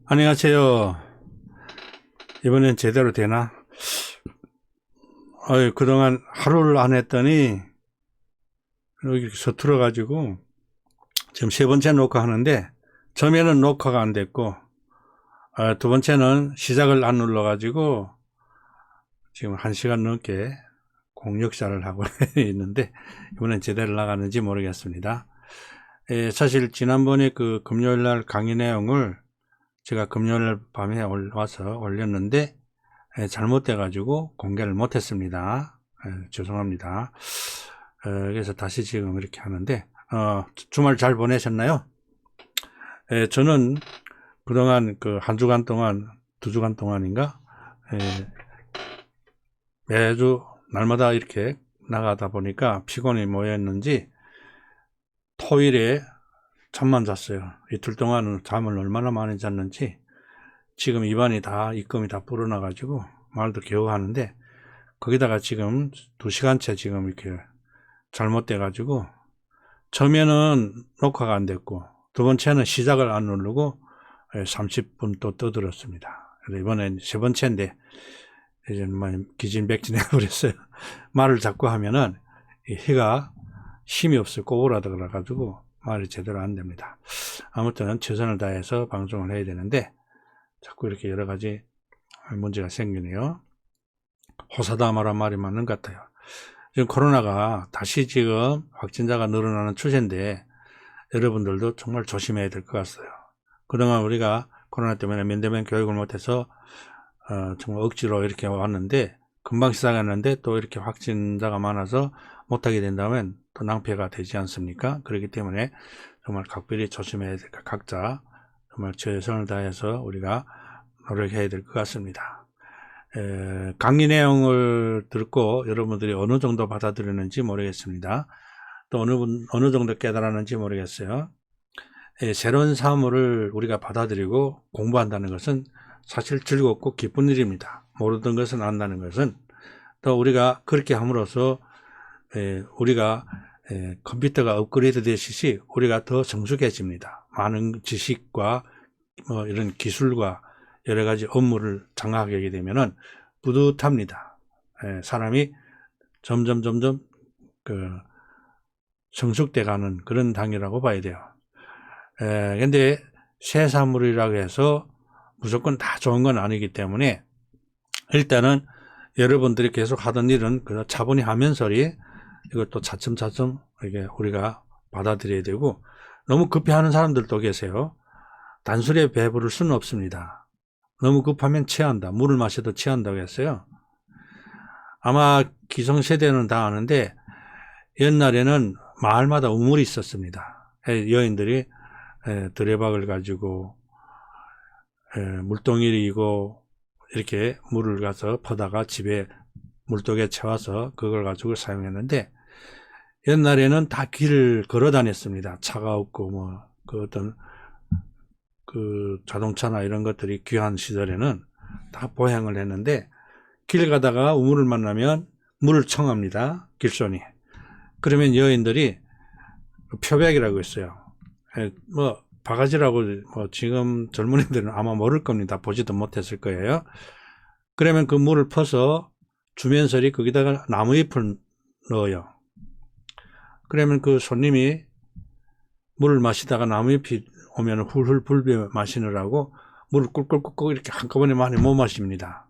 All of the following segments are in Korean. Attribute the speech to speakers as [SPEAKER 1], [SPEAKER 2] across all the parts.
[SPEAKER 1] 안녕하세요. 이번엔 제대로 되나? 그동안 하루를 안 했더니 여기 서툴어 가지고 지금 세 번째 녹화하는데, 처음에는 녹화가 안 됐고, 두 번째는 시작을 안 눌러 가지고 지금 1시간 넘게 공역사를 하고 있는데, 이번엔 제대로 나가는지 모르겠습니다. 사실 지난번에 그 금요일 날 강의 내용을 제가 금요일 밤에 와서 올렸는데 잘못돼 가지고 공개를 못했습니다. 죄송합니다. 그래서 다시 지금 이렇게 하는데, 주말 잘 보내셨나요? 저는 그동안 그 한 주간 동안, 2주간 동안인가, 매주 날마다 이렇게 나가다 보니까 피곤이 모였는지 토일에 잠만 잤어요. 이틀 동안은 잠을 얼마나 많이 잤는지 지금 입금이 다 불어나가지고 말도 겨우 하는데, 거기다가 지금 2시간째 지금 이렇게 잘못돼가지고, 처음에는 녹화가 안 됐고, 두 번째는 시작을 안 누르고 30분 또 떠들었습니다. 그래서 이번엔 세 번째인데, 이제 기진백진해버렸어요. 말을 자꾸 하면은 혀가 힘이 없어 꼬부라져 그래가지고 말이 제대로 안 됩니다. 아무튼 최선을 다해서 방송을 해야 되는데, 자꾸 이렇게 여러 가지 문제가 생기네요. 호사다마란 말이 맞는 것 같아요. 지금 코로나가 다시 지금 확진자가 늘어나는 추세인데, 여러분들도 정말 조심해야 될 것 같아요. 그동안 우리가 코로나 때문에 면대면 교육을 못해서 정말 억지로 이렇게 왔는데, 금방 시작했는데 또 이렇게 확진자가 많아서 못하게 된다면 또 낭패가 되지 않습니까? 그렇기 때문에 정말 각별히 조심해야 될 것, 각자 정말 최선을 다해서 우리가 노력해야 될 것 같습니다. 강의 내용을 듣고 여러분들이 어느 정도 받아들였는지 모르겠습니다. 또 어느 정도 깨달았는지 모르겠어요. 새로운 사물을 우리가 받아들이고 공부한다는 것은 사실 즐겁고 기쁜 일입니다. 모르던 것은 안다는 것은, 또 우리가 그렇게 함으로써 우리가 컴퓨터가 업그레이드 되듯이 우리가 더 성숙해집니다. 많은 지식과 이런 기술과 여러 가지 업무를 장악하게 되면은 뿌듯합니다. 사람이 점점 그 성숙돼 가는 그런 단계라고 봐야 돼요. 근데 새 사물이라고 해서 무조건 다 좋은 건 아니기 때문에, 일단은 여러분들이 계속 하던 일은 그냥 차분히 하면서리 이것도 차츰차츰 이게 우리가 받아들여야 되고, 너무 급히 하는 사람들도 계세요. 단술에 배부를 수는 없습니다. 너무 급하면 체한다. 물을 마셔도 체한다고 했어요. 아마 기성세대는 다 아는데, 옛날에는 마을마다 우물이 있었습니다. 여인들이 드레박을 가지고 물동이고 이렇게 물을 가서 퍼다가 집에 물독에 채워서 그걸 가지고 사용했는데, 옛날에는 다 길을 걸어 다녔습니다. 차가 없고 그 어떤 그 자동차나 이런 것들이 귀한 시절에는 다 보행을 했는데, 길 가다가 우물을 만나면 물을 청합니다. 길손이. 그러면 여인들이 표백이라고 있어요. 바가지라고 지금 젊은이들은 아마 모를 겁니다. 보지도 못했을 거예요. 그러면 그 물을 퍼서 주면서리 거기다가 나무잎을 넣어요. 그러면 그 손님이 물을 마시다가 나무잎이 오면 훌훌 불며 마시느라고 물을 꿀꿀꿀꿀 이렇게 한꺼번에 많이 못 마십니다.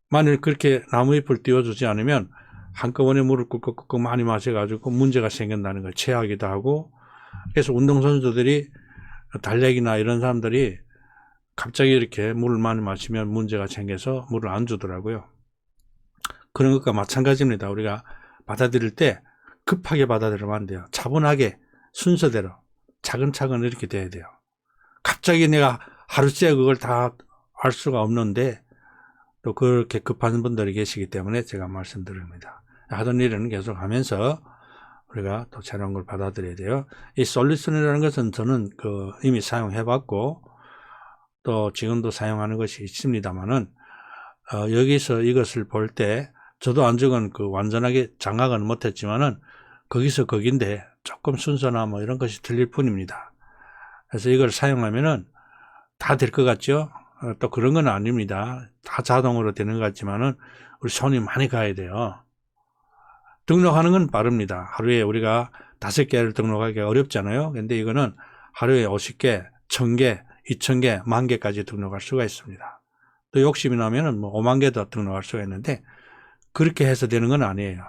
[SPEAKER 1] 만일 그렇게 나무잎을 띄워주지 않으면 한꺼번에 물을 꿀꿀꿀 많이 마셔가지고 문제가 생긴다는 걸, 체하기도 하고. 그래서 운동선수들이, 달리기나 이런 사람들이 갑자기 이렇게 물을 많이 마시면 문제가 생겨서 물을 안 주더라고요. 그런 것과 마찬가지입니다. 우리가 받아들일 때 급하게 받아들이면 안 돼요. 차분하게 순서대로 차근차근 이렇게 돼야 돼요. 갑자기 내가 하루째 그걸 다 알 수가 없는데, 또 그렇게 급한 분들이 계시기 때문에 제가 말씀드립니다. 하던 일은 계속 하면서 우리가 또 새로운 걸 받아들여야 돼요. 이 솔루션이라는 것은 저는 이미 사용해봤고 또 지금도 사용하는 것이 있습니다만은, 여기서 이것을 볼 때 저도 아직은 완전하게 장악은 못했지만은 거기서 거긴데 조금 순서나 이런 것이 틀릴 뿐입니다. 그래서 이걸 사용하면은 다 될 것 같죠? 또 그런 건 아닙니다. 다 자동으로 되는 것 같지만은 우리 손이 많이 가야 돼요. 등록하는 건 빠릅니다. 하루에 우리가 5개를 등록하기 어렵잖아요. 근데 이거는 하루에 50개, 1000개, 2000개, 10,000개까지 등록할 수가 있습니다. 또 욕심이 나면은 뭐 5만 개도 등록할 수가 있는데 그렇게 해서 되는 건 아니에요.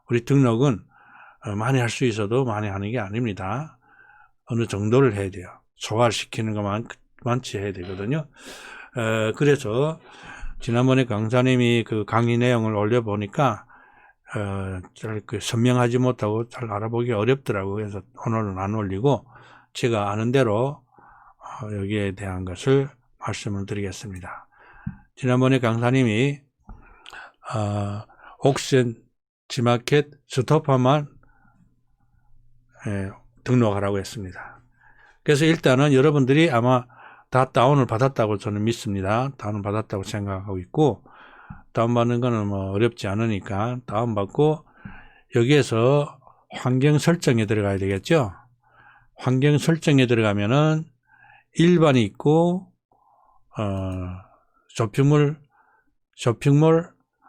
[SPEAKER 1] 우리 등록은 많이 할 수 있어도 많이 하는 게 아닙니다. 어느 정도를 해야 돼요. 소화시키는 것만치 해야 되거든요. 그래서 지난번에 강사님이 그 강의 내용을 올려보니까 잘 선명하지 못하고 잘 알아보기 어렵더라고요. 그래서 오늘은 안 올리고 제가 아는 대로 여기에 대한 것을 말씀을 드리겠습니다. 지난번에 강사님이 옥션, 지마켓, 스토퍼만 등록하라고 했습니다. 그래서 일단은 여러분들이 아마 다 다운을 받았다고 저는 믿습니다. 다운을 받았다고 생각하고 있고, 다운받는 거는 뭐 어렵지 않으니까 다운받고 여기에서 환경 설정에 들어가야 되겠죠. 환경 설정에 들어가면은 일반이 있고 쇼핑몰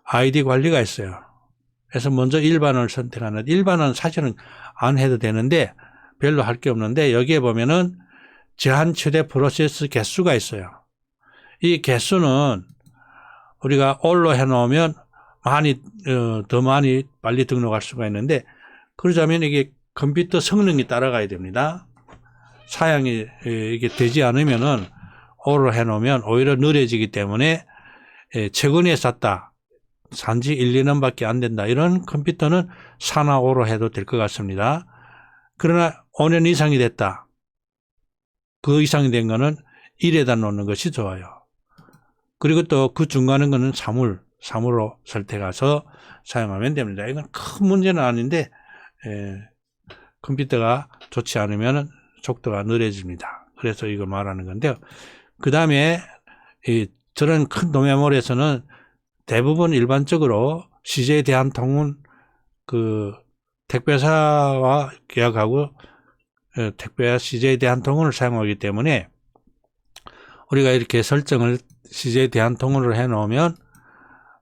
[SPEAKER 1] 아이디 관리가 있어요. 그래서 먼저 일반을 선택하는, 일반은 사실은 안 해도 되는데 별로 할 게 없는데 여기에 보면은 제한 최대 프로세스 개수가 있어요. 이 개수는 우리가 all로 해놓으면 더 많이 빨리 등록할 수가 있는데, 그러자면 이게 컴퓨터 성능이 따라가야 됩니다. 사양이 이게 되지 않으면은 all로 해놓으면 오히려 느려지기 때문에 최근에 샀다, 산지 1, 2년 밖에 안 된다, 이런 컴퓨터는 4나 5로 해도 될 것 같습니다. 그러나 5년 이상이 됐다, 그 이상이 된 거는 1에다 놓는 것이 좋아요. 그리고 또 그 중간인 거는 3으로 설정해서 사용하면 됩니다. 이건 큰 문제는 아닌데 컴퓨터가 좋지 않으면 속도가 느려집니다. 그래서 이거 말하는 건데요. 그 다음에 저런 큰 도매몰에서는 대부분 일반적으로 CJ 대한통운 그 택배사와 계약하고 택배와 CJ 대한통운을 사용하기 때문에 우리가 이렇게 설정을 CJ 대한통운으로 해 놓으면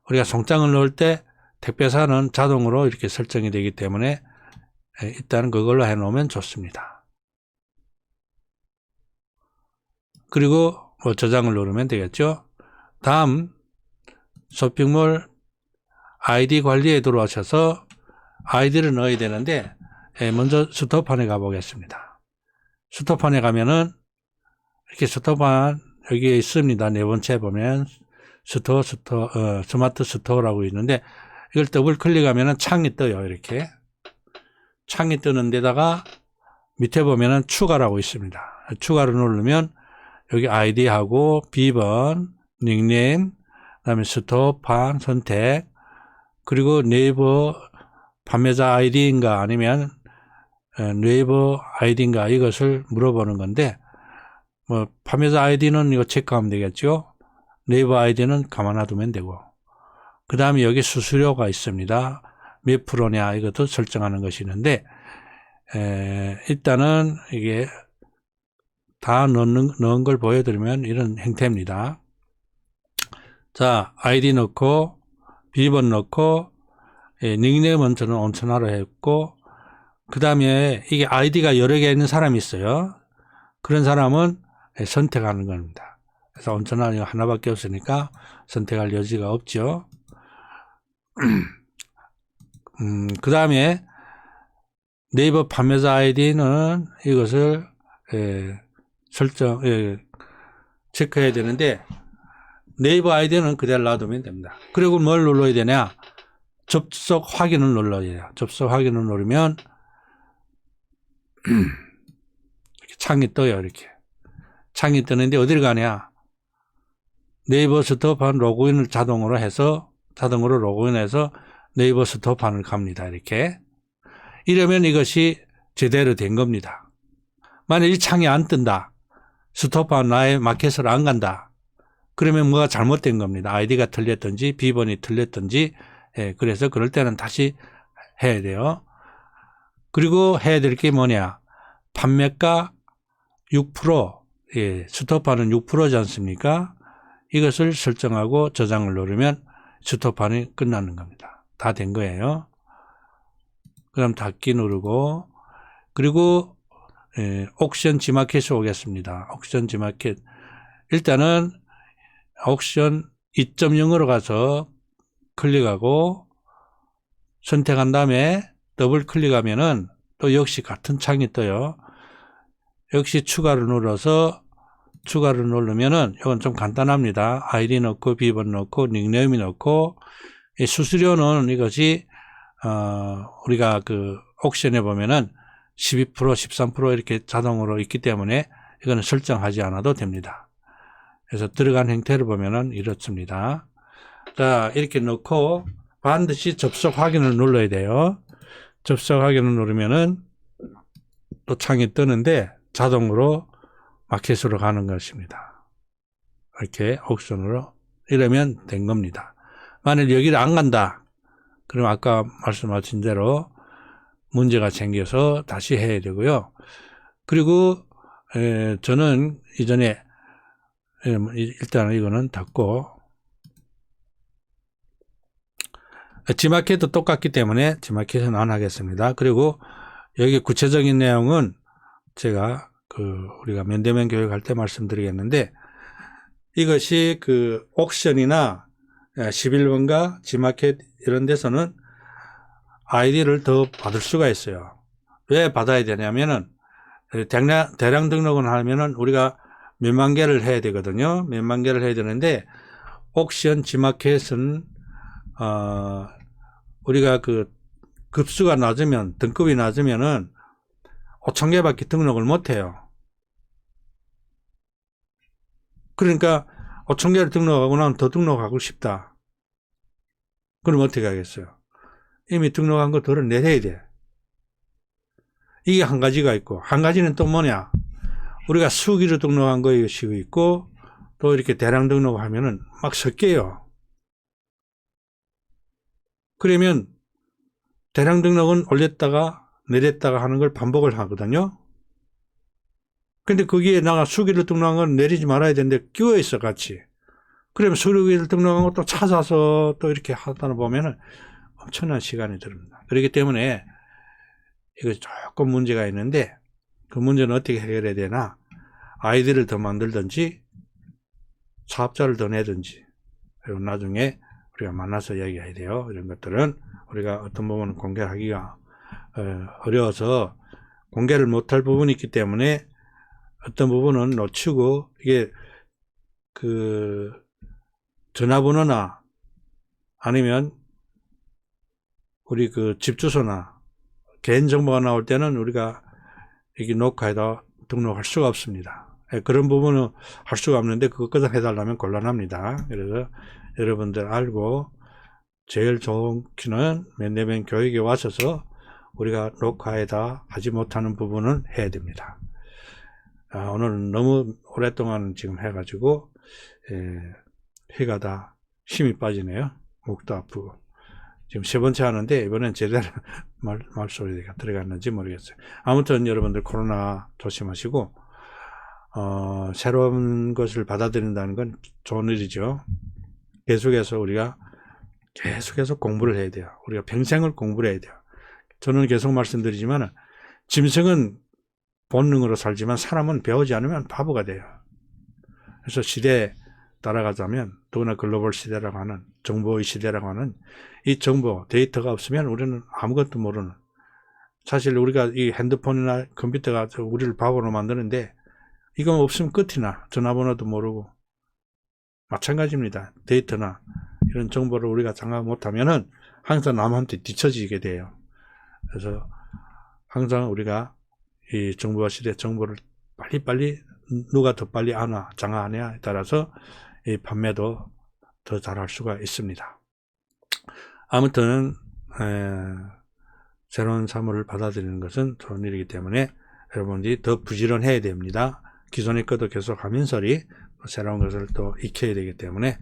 [SPEAKER 1] 우리가 송장을 넣을 때 택배사는 자동으로 이렇게 설정이 되기 때문에 일단 그걸로 해 놓으면 좋습니다. 그리고 뭐 저장을 누르면 되겠죠. 다음 쇼핑몰 아이디 관리에 들어오셔서 아이디를 넣어야 되는데 먼저 스토어판에 가보겠습니다. 스토어판에 가면은 이렇게 스토어판 여기에 있습니다. 네 번째 보면 스마트 스토어라고 있는데 이걸 더블 클릭하면은 창이 떠요. 이렇게 창이 뜨는 데다가 밑에 보면은 추가라고 있습니다. 추가를 누르면 여기 아이디하고 비번, 닉네임, 그다음에 스토어판 선택, 그리고 네이버 판매자 아이디인가 아니면 네이버 아이디인가 이것을 물어보는 건데, 뭐 판매자 아이디는 이거 체크하면 되겠죠. 네이버 아이디는 가만 놔두면 되고, 그 다음에 여기 수수료가 있습니다. 몇 프로냐 이것도 설정하는 것이 있는데 일단은 이게 다 넣은 걸 보여드리면 이런 형태입니다. 자, 아이디 넣고 비번 넣고 닉네임은 저는 온천하로 했고, 그 다음에 이게 아이디가 여러 개 있는 사람이 있어요. 그런 사람은 선택하는 겁니다. 그래서 온천하 하나밖에 없으니까 선택할 여지가 없죠. 그 다음에 네이버 판매자 아이디는 이것을 체크해야 되는데, 네이버 아이디는 그대로 놔두면 됩니다. 그리고 뭘 눌러야 되냐? 접속 확인을 눌러야 돼요. 접속 확인을 누르면 이렇게 창이 떠요. 이렇게 창이 뜨는데 어디를 가냐? 네이버 스토어판 로그인을 자동으로 로그인해서 네이버 스토어판을 갑니다. 이렇게 이러면 이것이 제대로 된 겁니다. 만약 이 창이 안 뜬다, 스토어판 나의 마켓을 안 간다, 그러면 뭐가 잘못된 겁니다. 아이디가 틀렸든지 비번이 틀렸든지. 그래서 그럴 때는 다시 해야 돼요. 그리고 해야 될 게 뭐냐? 판매가 6%, 스톱하는 6%지 않습니까? 이것을 설정하고 저장을 누르면 스톱하는 끝나는 겁니다. 다 된 거예요. 그럼 닫기 누르고, 그리고 옥션 G마켓이 오겠습니다. 옥션 G마켓. 일단은 옥션 2.0으로 가서 클릭하고 선택한 다음에 더블 클릭하면은 또 역시 같은 창이 떠요. 역시 추가를 눌러서 추가를 누르면은 이건 좀 간단합니다. 아이디 넣고 비번 넣고 닉네임 넣고, 수수료는 이것이 우리가 그 옥션에 보면은 12%, 13% 이렇게 자동으로 있기 때문에 이거는 설정하지 않아도 됩니다. 그래서 들어간 형태를 보면은 이렇습니다. 자, 이렇게 넣고 반드시 접속 확인을 눌러야 돼요. 접속 확인을 누르면은 또 창이 뜨는데 자동으로 마켓으로 가는 것입니다. 이렇게 옥션으로 이러면 된 겁니다. 만약 여기를 안 간다, 그럼 아까 말씀하신 대로 문제가 생겨서 다시 해야 되고요. 그리고 저는 이전에 일단 이거는 닫고, G마켓도 똑같기 때문에 G마켓은 안 하겠습니다. 그리고 여기 구체적인 내용은 제가 우리가 면대면 교육할 때 말씀드리겠는데, 이것이 그 옥션이나 11번가 G마켓 이런 데서는 아이디를 더 받을 수가 있어요. 왜 받아야 되냐면은 대량 등록을 하면은 우리가 몇만 개를 해야 되거든요. 몇만 개를 해야 되는데, 옥션 G마켓은 우리가 그 급수가 낮으면, 등급이 낮으면은 5,000개밖에 등록을 못 해요. 그러니까 5,000개를 등록하고 나면 더 등록하고 싶다. 그럼 어떻게 하겠어요? 이미 등록한 거 덜어 내려야 돼. 이게 한 가지가 있고, 한 가지는 또 뭐냐? 우리가 수기로 등록한 것이 있고, 또 이렇게 대량 등록하면은 막 섞여요. 그러면 대량 등록은 올렸다가 내렸다가 하는 걸 반복을 하거든요. 근데 거기에 나가 수기를 등록한 건 내리지 말아야 되는데 끼워 있어, 같이. 그러면 수기를 등록한 것도 찾아서 또 이렇게 하다 보면은 엄청난 시간이 들입니다. 그렇기 때문에 이거 조금 문제가 있는데, 그 문제는 어떻게 해결해야 되나? 아이디를 더 만들든지 사업자를 더 내든지, 그리고 나중에 우리가 만나서 얘기해야 돼요. 이런 것들은 우리가 어떤 부분은 공개하기가 어려워서 공개를 못할 부분이 있기 때문에 어떤 부분은 놓치고, 이게 그 전화번호나 아니면 우리 그 집 주소나 개인정보가 나올 때는 우리가 여기 녹화에다 등록할 수가 없습니다. 그런 부분은 할 수가 없는데 그것까지 해달라면 곤란합니다. 그래서 여러분들 알고, 제일 좋은 키는 면대면 교육에 와서서 우리가 녹화에다 하지 못하는 부분은 해야 됩니다. 오늘은 너무 오랫동안 지금 해가지고 혀가 다 힘이 빠지네요. 목도 아프고. 지금 세 번째 하는데 이번엔 제대로 말소리가 들어갔는지 모르겠어요. 아무튼 여러분들 코로나 조심하시고, 새로운 것을 받아들인다는 건 좋은 일이죠. 계속해서 우리가 계속해서 공부를 해야 돼요. 우리가 평생을 공부를 해야 돼요. 저는 계속 말씀드리지만, 짐승은 본능으로 살지만 사람은 배우지 않으면 바보가 돼요. 그래서 시대에 따라가자면, 더구나 글로벌 시대라고 하는, 정보의 시대라고 하는 이 정보, 데이터가 없으면 우리는 아무것도 모르는, 사실 우리가 이 핸드폰이나 컴퓨터가 우리를 바보로 만드는데, 이거 없으면 끝이나. 전화번호도 모르고 마찬가지입니다. 데이터나 이런 정보를 우리가 장악 못하면은 항상 남한테 뒤처지게 돼요. 그래서 항상 우리가 이 정보화 시대 정보를 빨리빨리, 누가 더 빨리 아나 장악하냐에 따라서 이 판매도 더 잘할 수가 있습니다. 아무튼 새로운 사물을 받아들이는 것은 좋은 일이기 때문에 여러분들이 더 부지런해야 됩니다. 기존의 것도 계속 하면서리 새로운 것을 또 익혀야 되기 때문에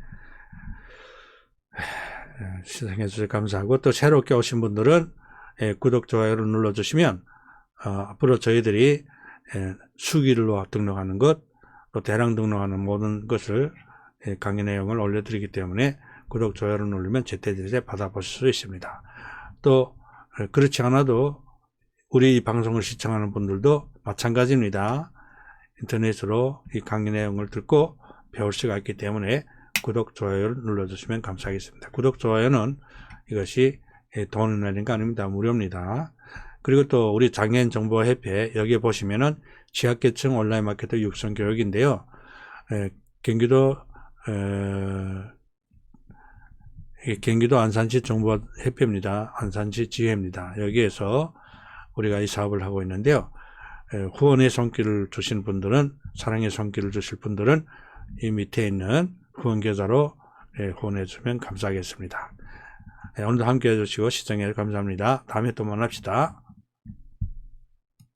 [SPEAKER 1] 시청해 주셔서 감사하고, 또 새롭게 오신 분들은 구독, 좋아요를 눌러주시면 앞으로 저희들이 수기로 등록하는 것, 또 대량 등록하는 모든 것을 강의 내용을 올려드리기 때문에 구독, 좋아요를 누르면 제때제때 받아보실 수 있습니다. 또 그렇지 않아도 우리 방송을 시청하는 분들도 마찬가지입니다. 인터넷으로 이 강의 내용을 듣고 배울 수가 있기 때문에 구독, 좋아요를 눌러주시면 감사하겠습니다. 구독, 좋아요는 이것이 돈을 내는 거 아닙니다. 무료입니다. 그리고 또 우리 장애인 정보협회 여기에 보시면은 취약계층 온라인 마케터 육성 교육인데요. 경기도 안산시 정보협회입니다. 안산시 지회입니다. 여기에서 우리가 이 사업을 하고 있는데요. 후원의 손길을 주신 분들은, 사랑의 손길을 주실 분들은 이 밑에 있는 후원 계좌로 후원해 주시면 감사하겠습니다. 오늘도 함께 해주시고 시청해 주셔서 감사합니다. 다음에 또 만납시다.